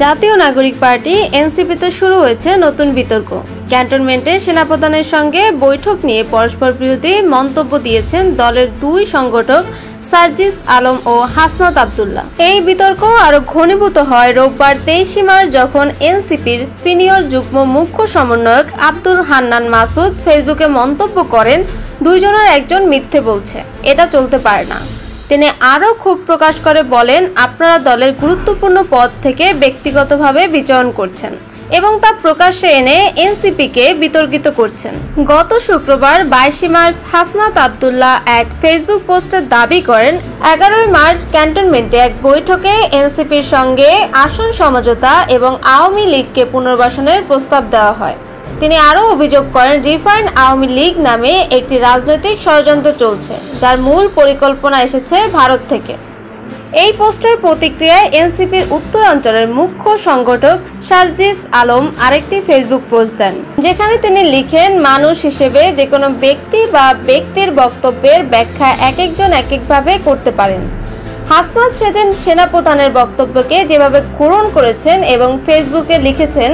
জাতীয় নাগরিক পার্টি এনসিপিতে শুরু হয়েছে নতুন বিতর্ক। ক্যান্টনমেন্টে সেনাপ্রধানের সঙ্গে বৈঠক নিয়ে পরস্পর বিরোধী মন্তব্য দিয়েছেন দলের দুই সংগঠক সার্জিস আলম ও হাসনাত আব্দুল্লাহ। এই বিতর্ক আরো ঘনীভূত হয় রোববার 23 মার্চ যখন এনসিপির সিনিয়র যুগ্ম মুখ্য সমন্বয়ক আব্দুল হান্নান মাসুদ ফেসবুকে মন্তব্য করেন, দুইজনের একজন মিথ্যে বলছে, এটা চলতে পারে না। তিনি আরও ক্ষোভ প্রকাশ করে বলেন, আপনারা দলের গুরুত্বপূর্ণ পদ থেকে ব্যক্তিগতভাবে বিচরণ করছেন এবং তা প্রকাশ্যে এনে এনসিপিকে বিতর্কিত করছেন। গত শুক্রবার 22 মার্চ হাসনাত আব্দুল্লাহ এক ফেসবুক পোস্টে দাবি করেন, 11 মার্চ ক্যান্টনমেন্টে এক বৈঠকে এনসিপির সঙ্গে আসন সমঝোতা এবং আওয়ামী লীগকে পুনর্বাসনের প্রস্তাব দেওয়া হয়। তিনি আরও অভিযোগ করেন, রিফাইন্ড আওয়ামী লীগ নামে একটি রাজনৈতিক ষড়যন্ত্র চলছে, যার মূল পরিকল্পনা এসেছে ভারত থেকে। এই পোস্টের প্রতিক্রিয়ায় এনসিপির উত্তরাঞ্চলের মুখ্য সংগঠক সার্জিস আলম আরেকটি ফেসবুক পোস্ট দেন, যেখানে তিনি লিখেন, মানুষ হিসেবে যে কোনো ব্যক্তি বা ব্যক্তির বক্তব্যের ব্যাখ্যা এক একজন এক একভাবে করতে পারেন। হাসনাত সেদিন সেনাপ্রধানের বক্তব্যকে যেভাবে গ্রহণ করেছেন এবং ফেসবুকে লিখেছেন,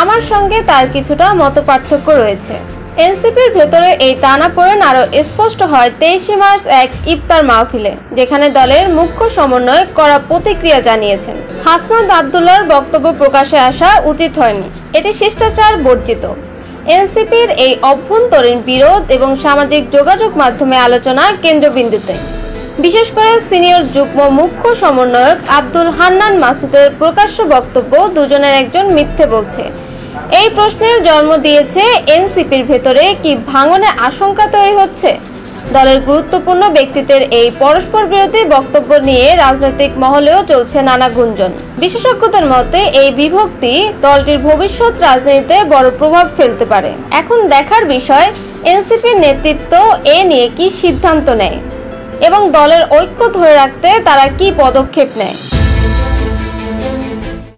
আমার সঙ্গে তার কিছুটা মতপার্থক্য রয়েছে। এনসিপির ভেতরে এই টানাপোড়েন আরও স্পষ্ট হয় 23 মার্চ এক ইফতার মাহফিলে, যেখানে দলের মুখ্য সমন্বয়ক কড়া প্রতিক্রিয়া জানিয়েছেন। হাসনাত আব্দুল্লাহর বক্তব্য প্রকাশে আসা উচিত হয়নি, এটি শিষ্টাচার বর্জিত। এনসিপির এই অভ্যন্তরীণ বিরোধ এবং সামাজিক যোগাযোগ মাধ্যমে আলোচনা কেন্দ্রবিন্দুতে। বিশেষ করে সিনিয়র যুগ্ম মুখ্য সমন্বয়ক আব্দুল হান্নান মাসুদের প্রকাশ্য বক্তব্য দুজনের একজন মিথ্যে বলছে। এই প্রশ্নের জন্ম দিয়েছে এনসিপির ভেতরে কি ভাঙনের আশঙ্কা তৈরি হচ্ছে। দলের গুরুত্বপূর্ণ ব্যক্তিত্বের এই পরস্পর বিরোধী বক্তব্য নিয়ে রাজনৈতিক মহলেও চলছে নানা গুঞ্জন। বিশেষজ্ঞদের মতে এই বিভক্তি দলটির ভবিষ্যৎ রাজনীতিতে বড় প্রভাব ফেলতে পারে। এখন দেখার বিষয় এনসিপির নেতৃত্ব এ নিয়ে কি সিদ্ধান্ত নেয় এবং দলের ঐক্য ধরে রাখতে তারা কি পদক্ষেপ নেয়।